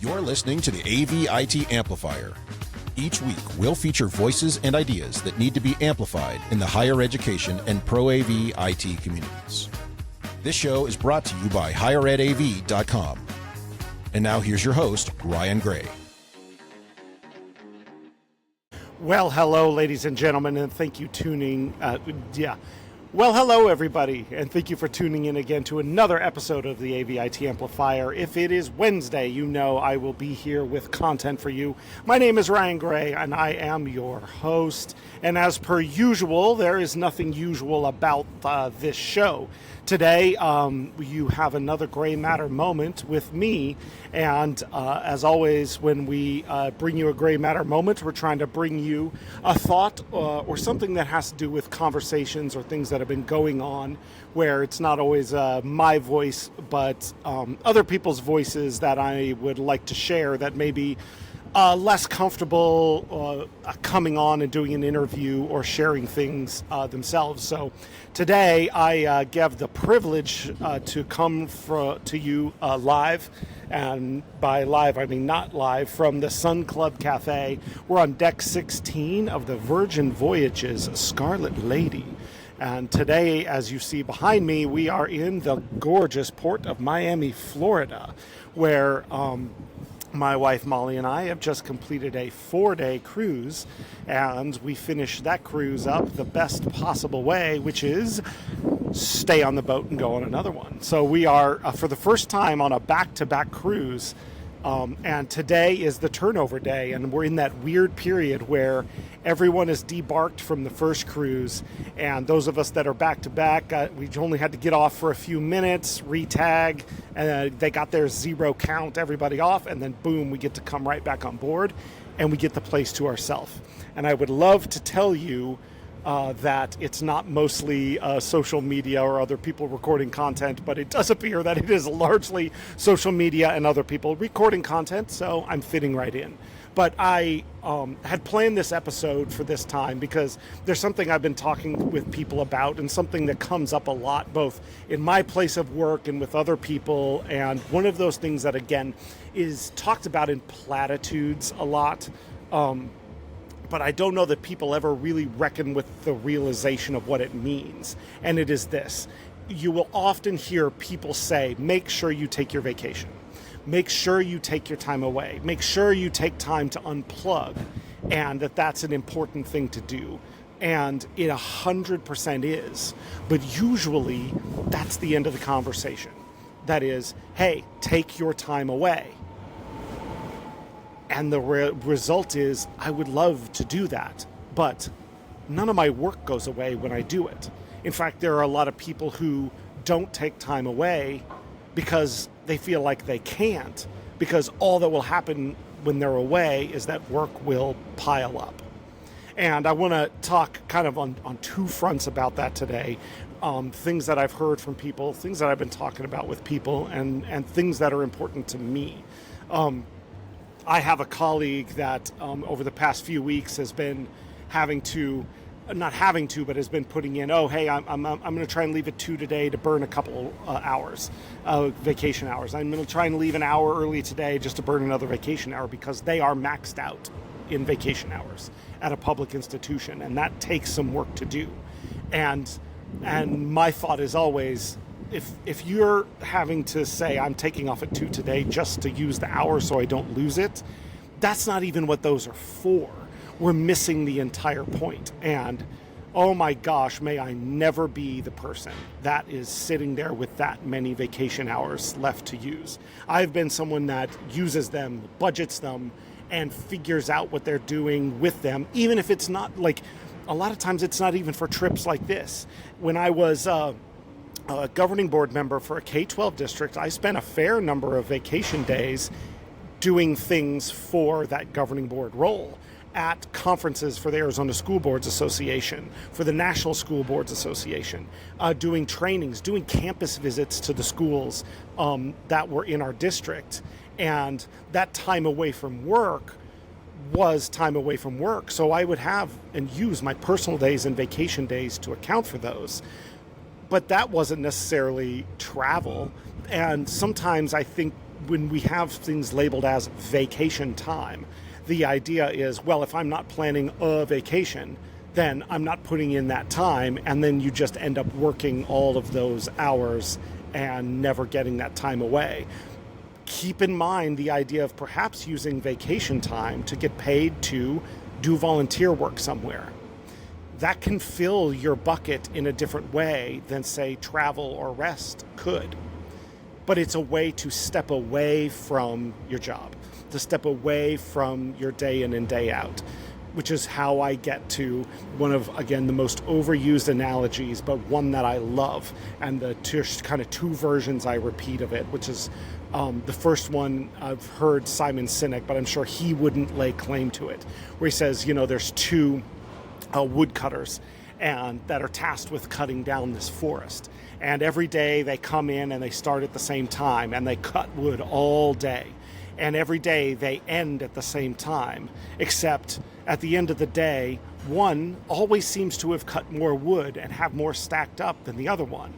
You're listening to the AV-IT Amplifier. Each week, we'll feature voices and ideas that need to be amplified in the higher education and pro AV IT communities. This show is brought to you by higheredav.com. And now here's your host, Ryan Gray. Well, hello, ladies and gentlemen, and thank you tuning. Well, hello, everybody, and thank you for tuning in again to another episode of the AV-IT Amplifier. If it is Wednesday, you know I will be here with content for you. My name is Ryan Gray, and I am your host. And as per usual, there is nothing usual about this show. Today, you have another Gray Matter moment with me, and as always, when we bring you a Gray Matter moment, we're trying to bring you a thought or something that has to do with conversations or things that have been going on, where it's not always my voice, but other people's voices that I would like to share that may be less comfortable coming on and doing an interview or sharing things themselves. So today I have the privilege to come to you live, and by live I mean not live, from the Sun Club Cafe. We're on deck 16 of the Virgin Voyages Scarlet Lady. And today, as you see behind me, we are in the gorgeous port of Miami, Florida, where my wife Molly and I have just completed a 4-day cruise, and we finished that cruise up the best possible way, which is stay on the boat and go on another one. So we are, for the first time, on a back-to-back cruise, and today is the turnover day, and we're in that weird period where everyone is debarked from the first cruise, and those of us that are back-to-back, we only had to get off for a few minutes, re-tag, and they got their zero count, everybody off, and then boom, we get to come right back on board, and we get the place to ourselves. And I would love to tell you that it's not mostly social media or other people recording content, but it does appear that it is largely social media and other people recording content, so I'm fitting right in. But I had planned this episode for this time because there's something I've been talking with people about, and something that comes up a lot, both in my place of work and with other people. And one of those things that, again, is talked about in platitudes a lot, but I don't know that people ever really reckon with the realization of what it means. And it is this. You will often hear people say, make sure you take your vacation. Make sure you take your time away. Make sure you take time to unplug, and that's an important thing to do. And it 100% is. But usually, that's the end of the conversation. That is, hey, take your time away. And the result is, I would love to do that, but none of my work goes away when I do it. In fact, there are a lot of people who don't take time away because they feel like they can't, because all that will happen when they're away is that work will pile up. And I want to talk kind of on two fronts about that today. Things that I've heard from people, things that I've been talking about with people, and things that are important to me. I have a colleague that over the past few weeks has been but has been putting in, oh, hey, I'm going to try and leave at 2 today to burn a couple hours, vacation hours. I'm going to try and leave an hour early today just to burn another vacation hour, because they are maxed out in vacation hours at a public institution, and that takes some work to do. And my thought is always, if you're having to say, I'm taking off at 2 today just to use the hour so I don't lose it, that's not even what those are for. We're missing the entire point. And oh my gosh, may I never be the person that is sitting there with that many vacation hours left to use. I've been someone that uses them, budgets them, and figures out what they're doing with them, even if it's not, like, a lot of times it's not even for trips like this. When I was a governing board member for a K-12 district, I spent a fair number of vacation days doing things for that governing board role, at conferences for the Arizona School Boards Association, for the National School Boards Association, doing trainings, doing campus visits to the schools that were in our district. And that time away from work was time away from work. So I would have and use my personal days and vacation days to account for those. But that wasn't necessarily travel. And sometimes I think when we have things labeled as vacation time, the idea is, well, if I'm not planning a vacation, then I'm not putting in that time, and then you just end up working all of those hours and never getting that time away. Keep in mind the idea of perhaps using vacation time to get paid to do volunteer work somewhere. That can fill your bucket in a different way than, say, travel or rest could. But it's a way to step away from your job, to step away from your day in and day out, which is how I get to one of, again, the most overused analogies, but one that I love, and the kind of two versions I repeat of it, which is the first one I've heard Simon Sinek, but I'm sure he wouldn't lay claim to it, where he says, there's two woodcutters and that are tasked with cutting down this forest. And every day they come in and they start at the same time and they cut wood all day. And every day they end at the same time, except at the end of the day, one always seems to have cut more wood and have more stacked up than the other one.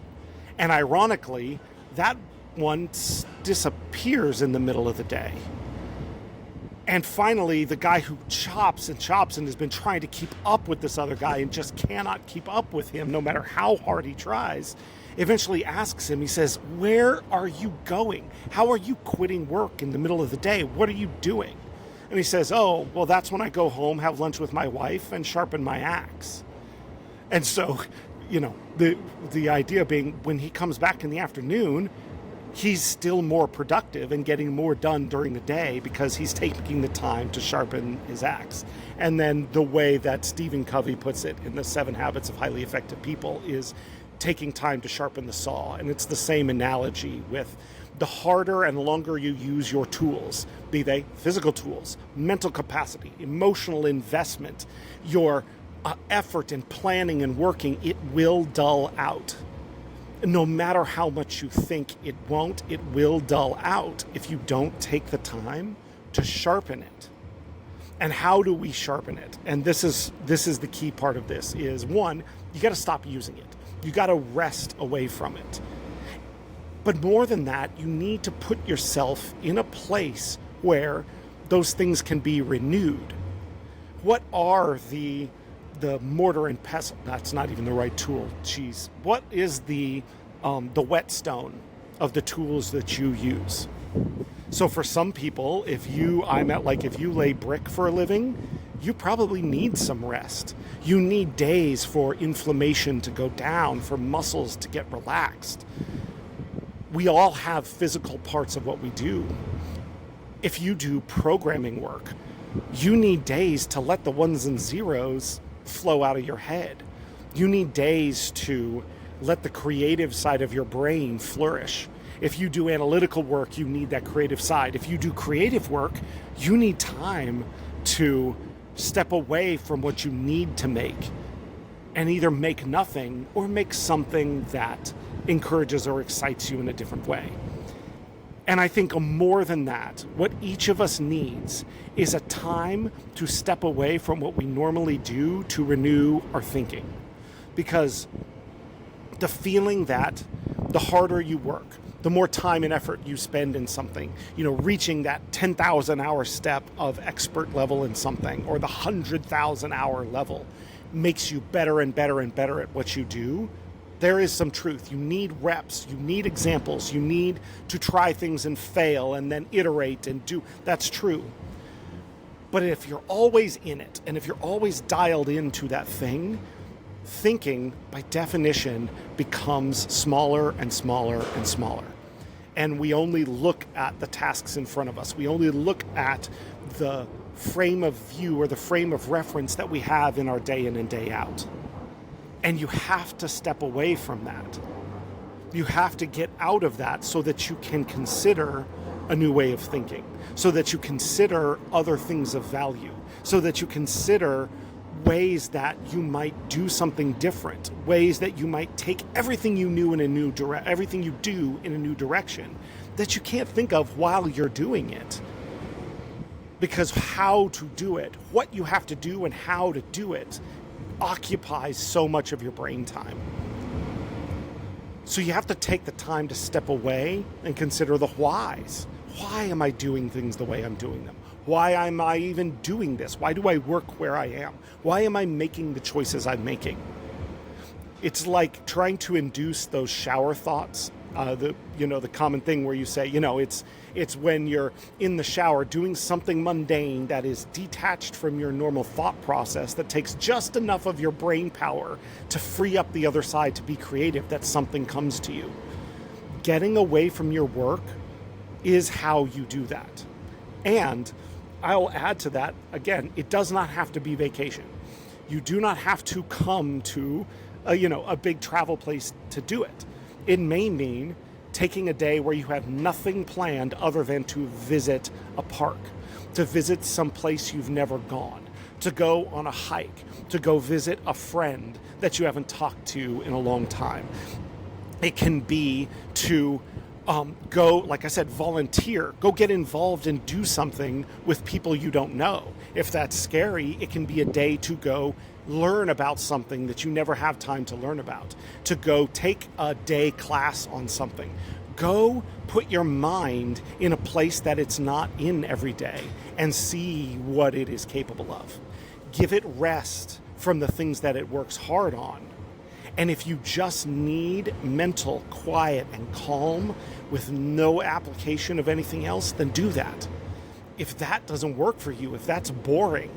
And ironically, that one disappears in the middle of the day. And finally, the guy who chops and has been trying to keep up with this other guy and just cannot keep up with him no matter how hard he tries, eventually asks him, he says, "Where are you going? How are you quitting work in the middle of the day? What are you doing?" And he says, "Oh, well, that's when I go home, have lunch with my wife, and sharpen my axe." And so, the idea being, when he comes back in the afternoon, he's still more productive and getting more done during the day because he's taking the time to sharpen his axe. And then the way that Stephen Covey puts it in the 7 Habits of Highly Effective People is taking time to sharpen the saw. And it's the same analogy with the harder and longer you use your tools, be they physical tools, mental capacity, emotional investment, your effort in planning and working, it will dull out. No matter how much you think it won't, it will dull out if you don't take the time to sharpen it. And how do we sharpen it? And this is the key part of this is, one, you got to stop using it. You got to rest away from it. But more than that, you need to put yourself in a place where those things can be renewed. What are the mortar and pestle? That's not even the right tool. Jeez. What is the whetstone of the tools that you use? So for some people, if you lay brick for a living, you probably need some rest. You need days for inflammation to go down, for muscles to get relaxed. We all have physical parts of what we do. If you do programming work, you need days to let the ones and zeros flow out of your head. You need days to let the creative side of your brain flourish. If you do analytical work, you need that creative side. If you do creative work, you need time to step away from what you need to make and either make nothing or make something that encourages or excites you in a different way. And I think more than that, what each of us needs is a time to step away from what we normally do to renew our thinking. Because the feeling that the harder you work, the more time and effort you spend in something, reaching that 10,000 hour step of expert level in something, or the 100,000 hour level, makes you better and better and better at what you do. There is some truth. You need reps, you need examples, you need to try things and fail and then iterate and do. That's true. But if you're always in it, and if you're always dialed into that thing, thinking, by definition, becomes smaller and smaller and smaller. And we only look at the tasks in front of us. We only look at the frame of view or the frame of reference that we have in our day in and day out. And you have to step away from that. You have to get out of that so that you can consider a new way of thinking, so that you consider other things of value, so that you consider ways that you might do something different, ways that you might take everything you knew in a new everything you do in a new direction that you can't think of while you're doing it. Because how to do it, what you have to do and how to do it occupies so much of your brain time. So you have to take the time to step away and consider the whys. why am I doing things the way I'm doing them? Why am I even doing this? Why do I work where I am? Why am I making the choices I'm making? It's like trying to induce those shower thoughts. The common thing where you say, it's when you're in the shower doing something mundane that is detached from your normal thought process that takes just enough of your brain power to free up the other side to be creative, that something comes to you. Getting away from your work is how you do that. And I'll add to that, again, it does not have to be vacation. You do not have to come to a big travel place to do it. It may mean taking a day where you have nothing planned other than to visit a park, to visit some place you've never gone, to go on a hike, to go visit a friend that you haven't talked to in a long time. It can be to go, like I said, volunteer, go get involved and do something with people you don't know. If that's scary, it can be a day to go learn about something that you never have time to learn about, to go take a day class on something. Go put your mind in a place that it's not in every day and see what it is capable of. Give it rest from the things that it works hard on. And if you just need mental quiet and calm with no application of anything else, then do that. If that doesn't work for you, if that's boring,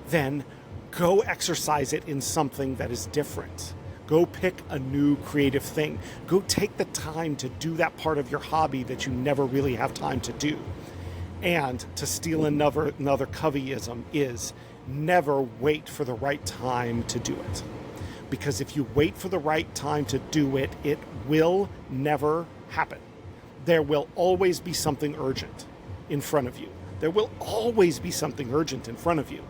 then go exercise it in something that is different. Go pick a new creative thing. Go take the time to do that part of your hobby that you never really have time to do. And to steal another Coveyism is never wait for the right time to do it. Because if you wait for the right time to do it, it will never happen. There will always be something urgent in front of you. There will always be something urgent in front of you.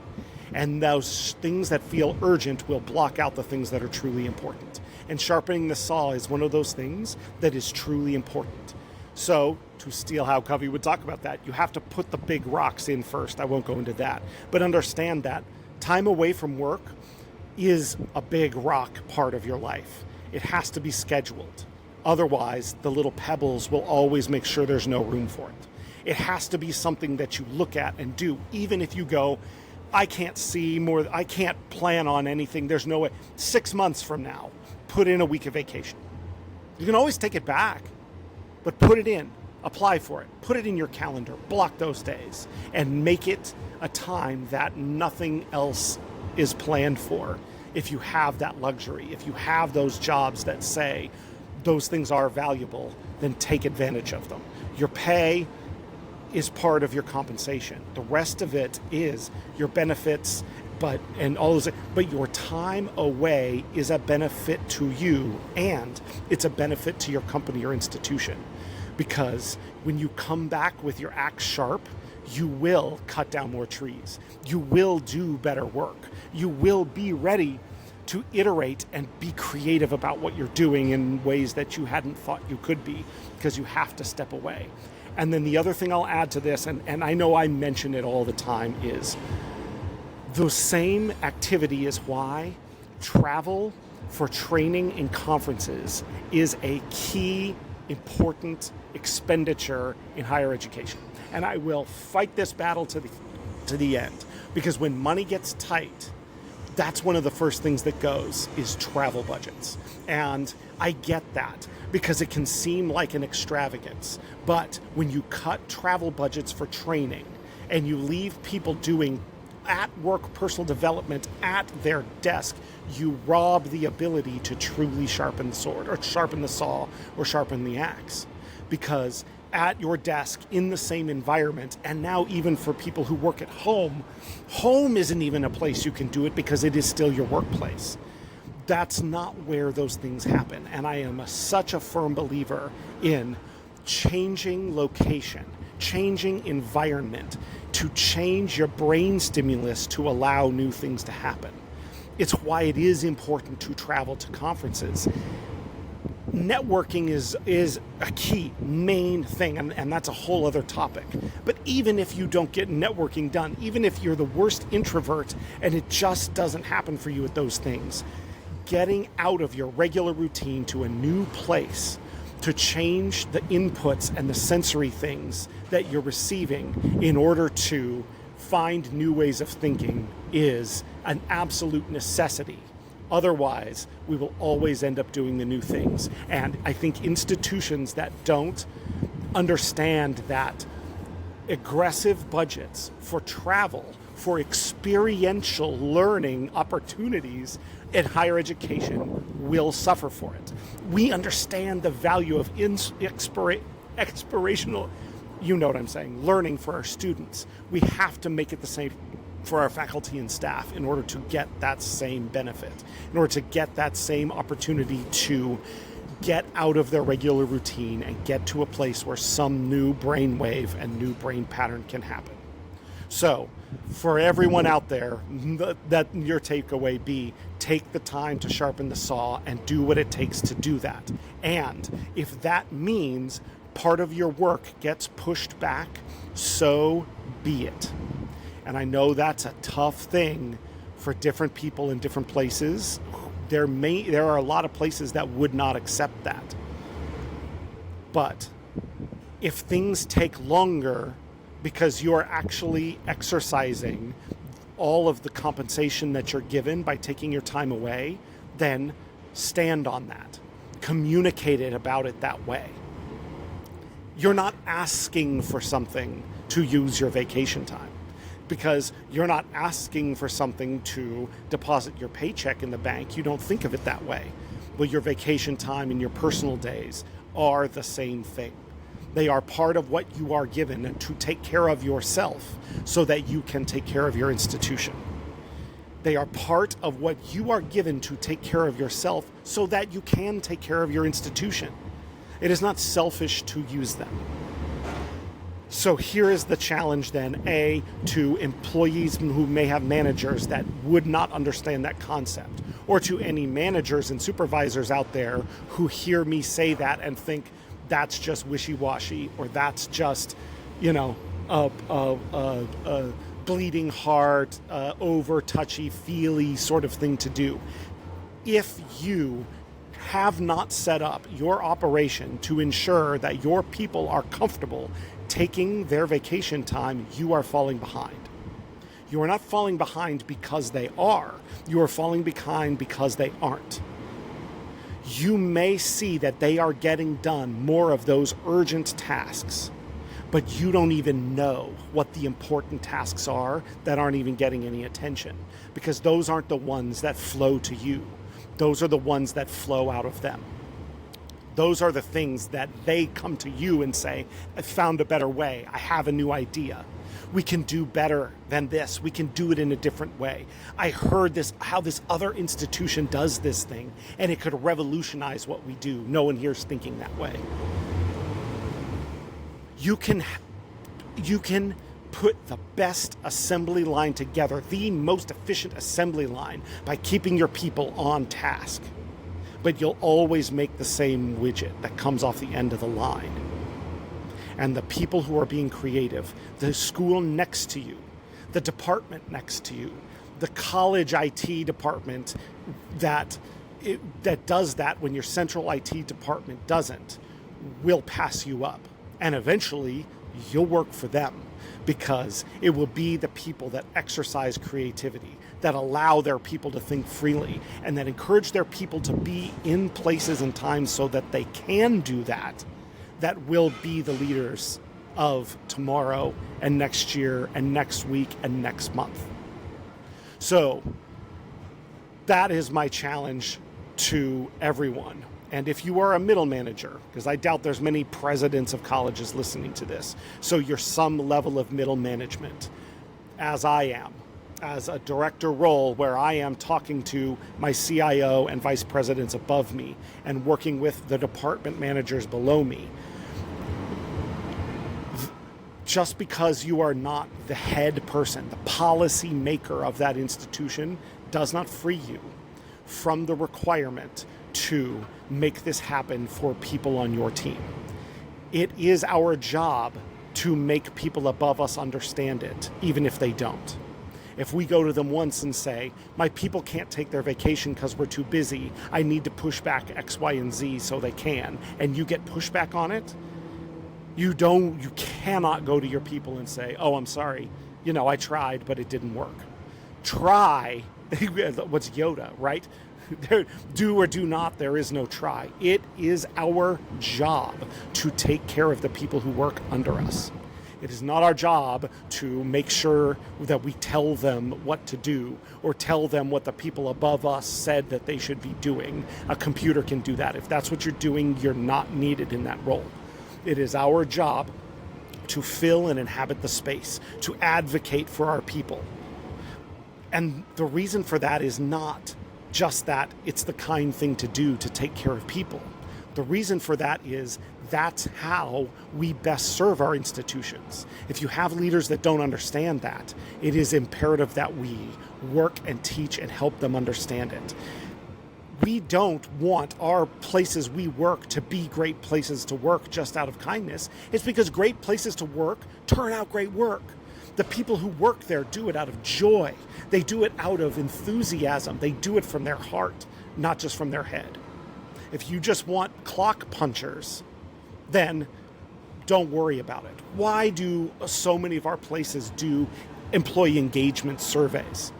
And those things that feel urgent will block out the things that are truly important. And sharpening the saw is one of those things that is truly important. So, to steal how Covey would talk about that, you have to put the big rocks in first. I won't go into that. But understand that time away from work is a big rock part of your life. It has to be scheduled. Otherwise, the little pebbles will always make sure there's no room for it. It has to be something that you look at and do, even if you go, I can't see more, I can't plan on anything, there's no way. 6 months from now, put in a week of vacation. You can always take it back, but put it in, apply for it, put it in your calendar, block those days, and make it a time that nothing else is planned for. If you have that luxury, if you have those jobs that say those things are valuable, then take advantage of them. Your pay is part of your compensation. The rest of it is your benefits, but your time away is a benefit to you, and it's a benefit to your company or institution. Because when you come back with your axe sharp, you will cut down more trees. You will do better work. You will be ready to iterate and be creative about what you're doing in ways that you hadn't thought you could be, because you have to step away. And then the other thing I'll add to this, and I know I mention it all the time, is the same activity is why travel for training and conferences is a key, important expenditure in higher education. And I will fight this battle to the end, because when money gets tight, that's one of the first things that goes is travel budgets. And I get that because it can seem like an extravagance. But when you cut travel budgets for training and you leave people doing at-work personal development at their desk, you rob the ability to truly sharpen the sword or sharpen the saw or sharpen the axe. Because at your desk in the same environment, and now even for people who work at home, home isn't even a place you can do it because it is still your workplace. That's not where those things happen. And I am such a firm believer in changing location, changing environment, to change your brain stimulus to allow new things to happen. It's why it is important to travel to conferences. Networking is a key, main thing, and that's a whole other topic. But even if you don't get networking done, even if you're the worst introvert and it just doesn't happen for you at those things, getting out of your regular routine to a new place to change the inputs and the sensory things that you're receiving in order to find new ways of thinking is an absolute necessity. Otherwise, we will always end up doing the new things. And I think institutions that don't understand that aggressive budgets for travel, for experiential learning opportunities in higher education will suffer for it. We understand the value of explorational, you know what I'm saying, learning for our students. We have to make it the same for our faculty and staff in order to get that same benefit, in order to get that same opportunity to get out of their regular routine and get to a place where some new brainwave and new brain pattern can happen. So, for everyone out there, that your takeaway be, take the time to sharpen the saw and do what it takes to do that. And if that means part of your work gets pushed back, so be it. And I know that's a tough thing for different people in different places. There are a lot of places that would not accept that. But if things take longer because you're actually exercising all of the compensation that you're given by taking your time away, then stand on that. Communicate about it that way. You're not asking for something to use your vacation time, because you're not asking for something to deposit your paycheck in the bank. You don't think of it that way. Well, your vacation time and your personal days are the same thing. They are part of what you are given to take care of yourself so that you can take care of your institution. They are part of what you are given to take care of yourself so that you can take care of your institution. It is not selfish to use them. So here is the challenge then, A, to employees who may have managers that would not understand that concept, or to any managers and supervisors out there who hear me say that and think that's just wishy-washy, or that's just, a bleeding heart, over touchy-feely sort of thing to do. If you have not set up your operation to ensure that your people are comfortable taking their vacation time, you are falling behind. You are not falling behind because they are. You are falling behind because they aren't. You may see that they are getting done more of those urgent tasks, but you don't even know what the important tasks are that aren't even getting any attention, because those aren't the ones that flow to you. Those are the ones that flow out of them. Those are the things that they come to you and say, I found a better way. I have a new idea. We can do better than this. We can do it in a different way. I heard how this other institution does this thing, and it could revolutionize what we do. No one here is thinking that way. You can put the best assembly line together, the most efficient assembly line, by keeping your people on task. But you'll always make the same widget that comes off the end of the line. And the people who are being creative, the school next to you, the department next to you, the college IT department that does that when your central IT department doesn't, will pass you up. And eventually, you'll work for them, because it will be the people that exercise creativity, that allow their people to think freely, and that encourage their people to be in places and times so that they can do that, that will be the leaders of tomorrow and next year and next week and next month. So that is my challenge to everyone. And if you are a middle manager, because I doubt there's many presidents of colleges listening to this, so you're some level of middle management, as I am, as a director role where I am talking to my CIO and vice presidents above me and working with the department managers below me. Just because you are not the head person, the policy maker of that institution, does not free you from the requirement to make this happen for people on your team. It is our job to make people above us understand it, even if they don't. If we go to them once and say, my people can't take their vacation because we're too busy, I need to push back X, Y, and Z so they can, and you get pushback on it, you cannot go to your people and say, oh, I'm sorry, I tried, but it didn't work. Try, what's Yoda, right? Do or do not, there is no try. It is our job to take care of the people who work under us. It is not our job to make sure that we tell them what to do or tell them what the people above us said that they should be doing. A computer can do that. If that's what you're doing, you're not needed in that role. It is our job to fill and inhabit the space, to advocate for our people. And the reason for that is not just that it's the kind thing to do to take care of people. The reason for that is that's how we best serve our institutions. If you have leaders that don't understand that, it is imperative that we work and teach and help them understand it. We don't want our places we work to be great places to work just out of kindness. It's because great places to work turn out great work. The people who work there do it out of joy. They do it out of enthusiasm. They do it from their heart, not just from their head. If you just want clock punchers, then don't worry about it. Why do so many of our places do employee engagement surveys?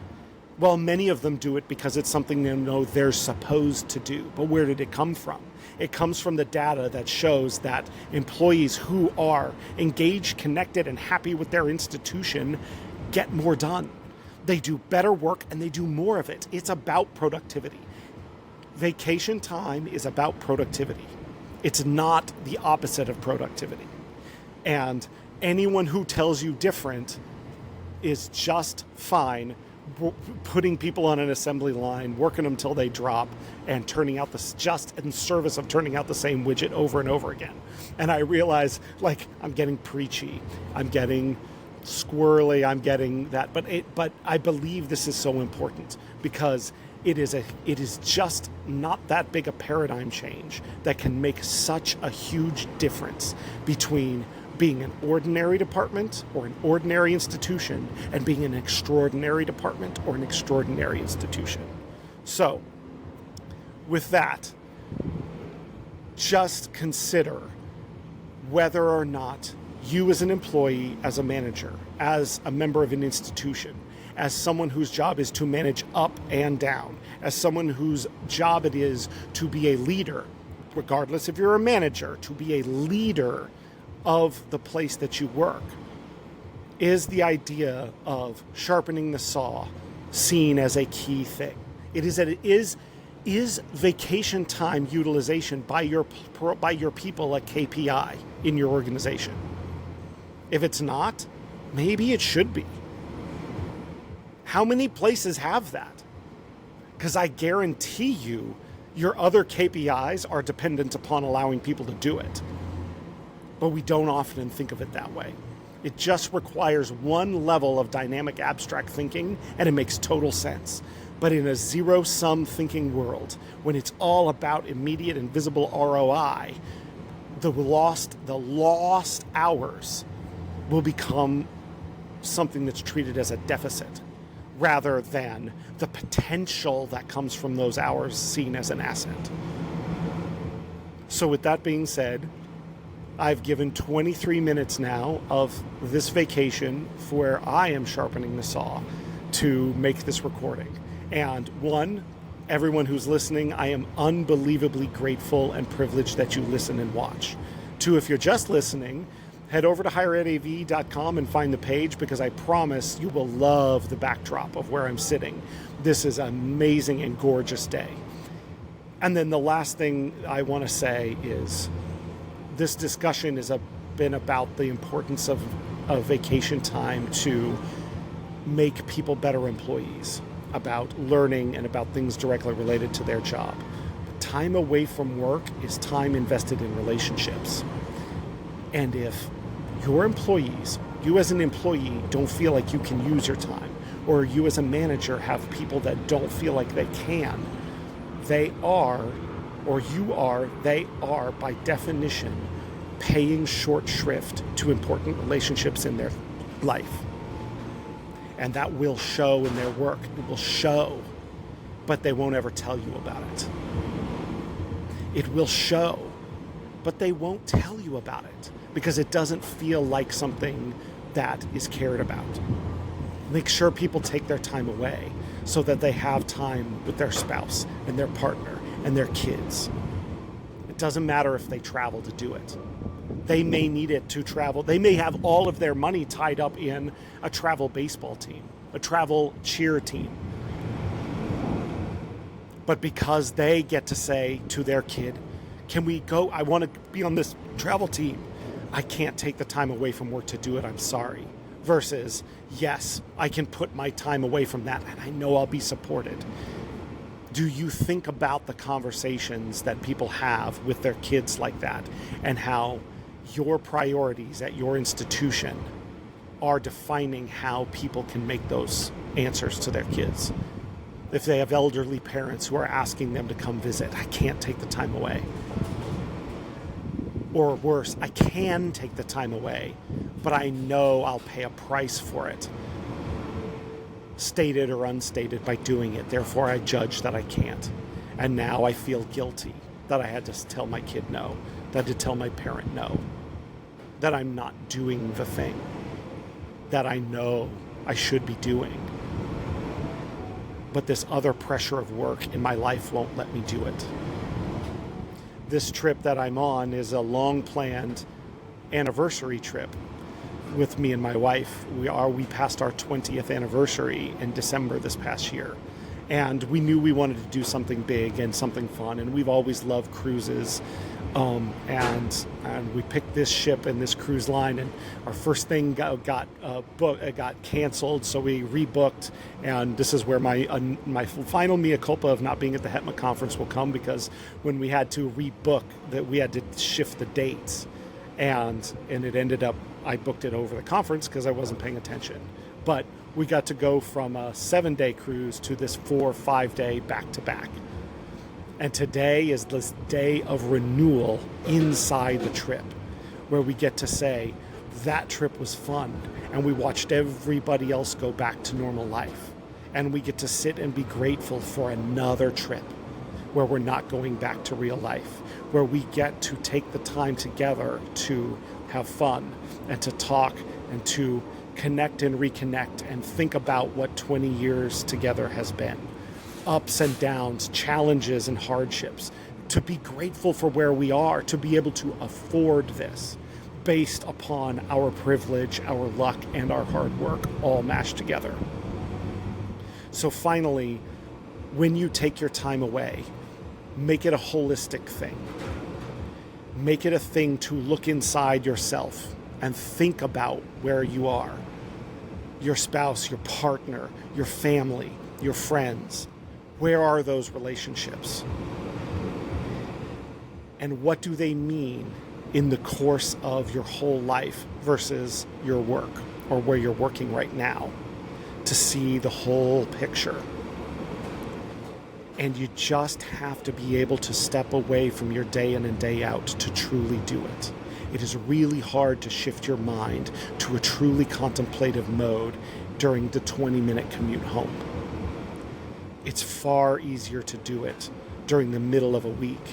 Well, many of them do it because it's something they know they're supposed to do. But where did it come from? It comes from the data that shows that employees who are engaged, connected, and happy with their institution get more done. They do better work and they do more of it. It's about productivity. Vacation time is about productivity. It's not the opposite of productivity. And anyone who tells you different is just fine putting people on an assembly line, working them till they drop, and turning out just in service of turning out the same widget over and over again. And I realize, I'm getting preachy, I'm getting squirrely, I'm getting that, but I believe this is so important because it is just not that big a paradigm change that can make such a huge difference between being an ordinary department or an ordinary institution and being an extraordinary department or an extraordinary institution. So, with that, just consider whether or not you as an employee, as a manager, as a member of an institution, as someone whose job is to manage up and down, as someone whose job it is to be a leader, regardless if you're a manager, to be a leader of the place that you work, is the idea of sharpening the saw seen as a key thing. Is vacation time utilization by your people a KPI in your organization? If it's not, maybe it should be. How many places have that? Because I guarantee you, your other KPIs are dependent upon allowing people to do it. But we don't often think of it that way. It just requires one level of dynamic abstract thinking, and it makes total sense. But in a zero-sum thinking world, when it's all about immediate and visible ROI, the lost hours will become something that's treated as a deficit, rather than the potential that comes from those hours seen as an asset. So with that being said, I've given 23 minutes now of this vacation where I am sharpening the saw to make this recording. And one, everyone who's listening, I am unbelievably grateful and privileged that you listen and watch. Two, if you're just listening, head over to higheredav.com and find the page, because I promise you will love the backdrop of where I'm sitting. This is an amazing and gorgeous day. And then the last thing I want to say is this discussion has been about the importance of vacation time to make people better employees, about learning and about things directly related to their job. Time away from work is time invested in relationships. And if your employees, you as an employee, don't feel like you can use your time, or you as a manager have people that don't feel like they can, they are by definition paying short shrift to important relationships in their life. And that will show in their work. It will show, but they won't ever tell you about it. It will show, but they won't tell you about it because it doesn't feel like something that is cared about. Make sure people take their time away so that they have time with their spouse and their partner and their kids. It doesn't matter if they travel to do it. They may need it to travel. They may have all of their money tied up in a travel baseball team, a travel cheer team. But because they get to say to their kid, can we go? I want to be on this travel team. I can't take the time away from work to do it. I'm sorry. Versus, yes, I can put my time away from that and I know I'll be supported. Do you think about the conversations that people have with their kids like that and how your priorities at your institution are defining how people can make those answers to their kids? If they have elderly parents who are asking them to come visit, I can't take the time away. Or worse, I can take the time away, but I know I'll pay a price for it, stated or unstated, by doing it. Therefore, I judge that I can't. And now I feel guilty that I had to tell my kid no, that I had to tell my parent no, that I'm not doing the thing that I know I should be doing. But this other pressure of work in my life won't let me do it. This trip that I'm on is a long-planned anniversary trip with me and my wife. We passed our 20th anniversary in December this past year. And we knew we wanted to do something big and something fun. And we've always loved cruises. And we picked this ship and this cruise line, and our first thing got canceled, so we rebooked. And this is where my final mea culpa of not being at the HETMA conference will come, because when we had to rebook, that we had to shift the dates, and it ended up I booked it over the conference because I wasn't paying attention. But we got to go from a 7-day cruise to this 4 or 5 day back-to-back. And today is this day of renewal inside the trip, where we get to say, that trip was fun, and we watched everybody else go back to normal life. And we get to sit and be grateful for another trip, where we're not going back to real life, where we get to take the time together to have fun, and to talk, and to connect and reconnect, and think about what 20 years together has been. Ups and downs, challenges and hardships, to be grateful for where we are, to be able to afford this based upon our privilege, our luck, and our hard work all mashed together. So finally, when you take your time away, make it a holistic thing. Make it a thing to look inside yourself and think about where you are. Your spouse, your partner, your family, your friends. Where are those relationships? And what do they mean in the course of your whole life versus your work, or where you're working right now, to see the whole picture? And you just have to be able to step away from your day in and day out to truly do it. It is really hard to shift your mind to a truly contemplative mode during the 20-minute commute home. It's far easier to do it during the middle of a week,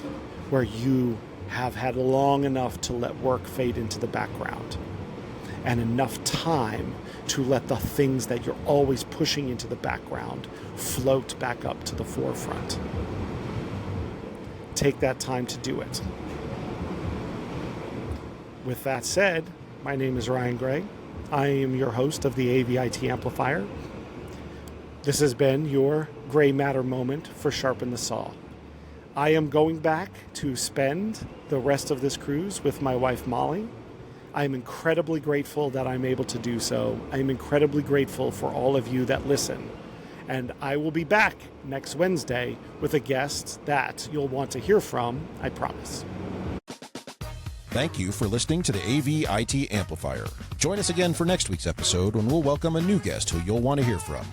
where you have had long enough to let work fade into the background, and enough time to let the things that you're always pushing into the background float back up to the forefront. Take that time to do it. With that said, my name is Ryan Gray. I am your host of the AVIT Amplifier. This has been your gray matter moment for Sharpen the Saw. I am going back to spend the rest of this cruise with my wife, Molly. I am incredibly grateful that I'm able to do so. I am incredibly grateful for all of you that listen. And I will be back next Wednesday with a guest that you'll want to hear from, I promise. Thank you for listening to the AVIT Amplifier. Join us again for next week's episode, when we'll welcome a new guest who you'll want to hear from.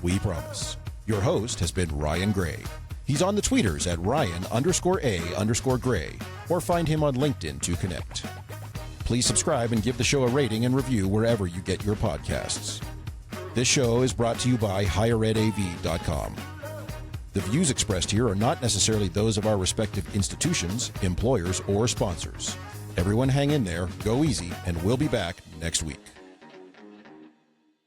We promise. Your host has been Ryan Gray. He's on the tweeters at Ryan_A_Gray, or find him on LinkedIn to connect. Please subscribe and give the show a rating and review wherever you get your podcasts. This show is brought to you by higheredav.com. The views expressed here are not necessarily those of our respective institutions, employers, or sponsors. Everyone hang in there, go easy, and we'll be back next week.